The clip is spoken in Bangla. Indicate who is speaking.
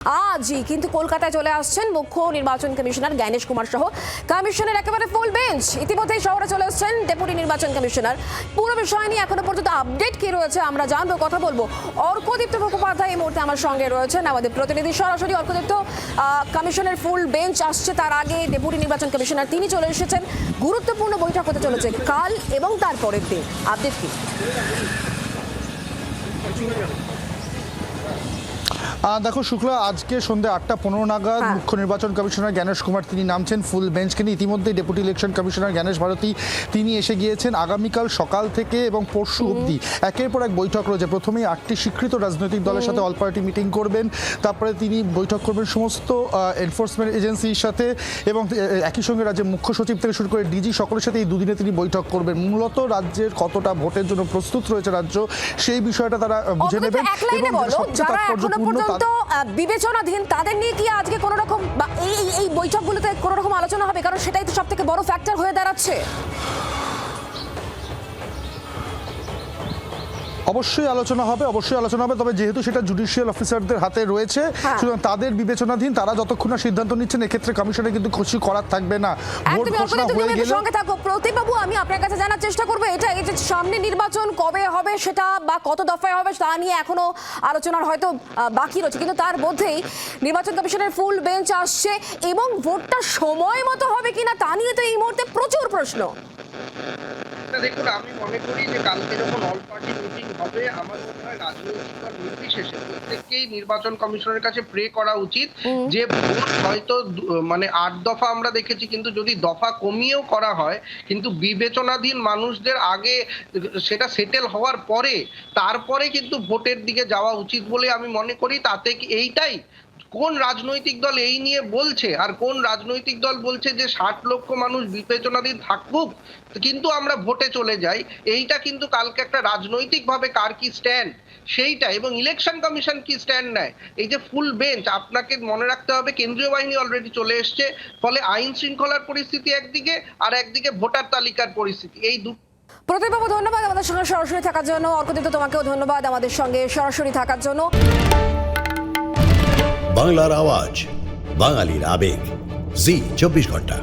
Speaker 1: আজই কিন্তু কলকাতায় চলে আসছেন মুখ্য নির্বাচন কমিশনার জ্ঞানেশ কুমার সহ কমিশনের একেবারে ফুল বেঞ্চ। ইতিমধ্যেই শহরে চলে আসছেন ডেপুটি নির্বাচন কমিশনার। পুরো বিষয় নিয়ে এখনো পর্যন্ত আপডেট কি রয়েছে আমরা জানবো, কথা বলবো। অর্কদীপ্ত মুখোপাধ্যায় এই মুহূর্তে আমার সঙ্গে রয়েছেন, আমাদের প্রতিনিধি সরাসরি। অর্কদীপ্ত, কমিশনের ফুল বেঞ্চ আসছে, তার আগে ডেপুটি নির্বাচন কমিশনার তিনি চলে এসেছেন। গুরুত্বপূর্ণ বৈঠক হতে চলেছে কাল এবং তারপরের দিন, আপডেট কি?
Speaker 2: দেখো শুক্লা, আজকে সন্ধ্যে 8:15 নাগাদ মুখ্য নির্বাচন কমিশনার জ্ঞানেশ কুমার তিনি নামছেন ফুল বেঞ্চকে নিয়ে। ইতিমধ্যে deputy election commissioner Gyanesh Bharti তিনি এসে গিয়েছেন। আগামীকাল সকাল থেকে এবং পরশু অবধি একের পর এক বৈঠক রয়েছে। প্রথমেই 8টি স্বীকৃত রাজনৈতিক দলের সাথে অল পার্টি মিটিং করবেন, তারপরে তিনি বৈঠক করবেন সমস্ত এনফোর্সমেন্ট এজেন্সির সাথে এবং একই সঙ্গে রাজ্যের মুখ্য সচিব থেকে শুরু করে ডিজি সকলের সাথে এই দুদিনে তিনি বৈঠক করবেন। মূলত রাজ্যের কতটা ভোটের জন্য প্রস্তুত রয়েছে রাজ্য, সেই বিষয়টা তারা বুঝে নেবেন। এবং সবচেয়ে তাৎপর্যপূর্ণ
Speaker 1: বিবেচনাধীন তাদের নিয়ে কি আজকে কোনো রকম এই বৈঠকগুলোতে কোনো রকম আলোচনা হবে? কারণ সেটাই তো সবথেকে বড় ফ্যাক্টর হয়ে দাঁড়াচ্ছে।
Speaker 2: অবশ্যই আলোচনা হবে, তবে যেহেতু সেটা জুডিশিয়াল অফিসারদের হাতে রয়েছে, সুতরাং তাদের বিবেচনাধীন, তারা যতক্ষণ না সিদ্ধান্ত নিচ্ছেন এক্ষেত্রে কমিশনে কিন্তু খুশি করার থাকবে না। ভোট ঘোষণা হয়ে গেলে
Speaker 1: সঙ্গে থাকো প্রতিবাবু, আমি আপনার কাছে জানার চেষ্টা করবো এটা এই যে সামনে নির্বাচন কবে হবে সেটা বা কত দফায় হবে তা নিয়ে এখনো আলোচনার হয়তো বাকি রয়েছে, কিন্তু তার মধ্যেই নির্বাচন কমিশনের ফুল বেঞ্চ আসছে এবং ভোটটা সময় মতো হবে কিনা তা নিয়ে তো এই মুহূর্তে প্রচুর প্রশ্ন।
Speaker 3: দেখুন, আমি মনে করি যে কালকে যখন অল পার্টি মিটিং হবে, আমার মনে হয় রাজনৈতিক দল নির্বিশেষে প্রত্যেককেই নির্বাচন কমিশনের কাছে প্রে করা উচিত যে ভোট হয়তো মানে 8 দফা আমরা দেখেছি, কিন্তু যদি দফা কমিয়েও করা হয়, কিন্তু বিবেচনাধীন মানুষদের আগে সেটা সেটেল হওয়ার পরে তারপরে কিন্তু ভোটের দিকে যাওয়া উচিত বলে আমি মনে করি। তাতে কি এইটাই কোন রাজনৈতিক দল এই নিয়ে বলছে, আর কোন রাজনৈতিক দল বলছে যে 60 লক্ষ মানুষ বিবেচনাধীন থাকুক কিন্তু আমরা ভোটে চলে যাই? এইটা কিন্তু কালকে একটা রাজনৈতিক ভাবে কার কি স্ট্যান্ড সেইটা, এবং ইলেকশন কমিশন কি স্ট্যান্ড নেয়। এই যে ফুল বেঞ্চ, আপনাকে মনে রাখতে হবে কেন্দ্রীয় বাহিনী অলরেডি চলে এসছে, ফলে আইন শৃঙ্খলার পরিস্থিতি একদিকে আর একদিকে ভোটার তালিকার পরিস্থিতি, এই
Speaker 1: প্রতিবাবু ধন্যবাদ আমাদের সঙ্গে সরাসরি থাকার জন্য। অর্কদীপ্ত, তোমাকেও ধন্যবাদ আমাদের সঙ্গে সরাসরি থাকার জন্য।
Speaker 4: বাংলার আওয়াজ, বাঙালির আবেগ, জি 24 ঘন্টা।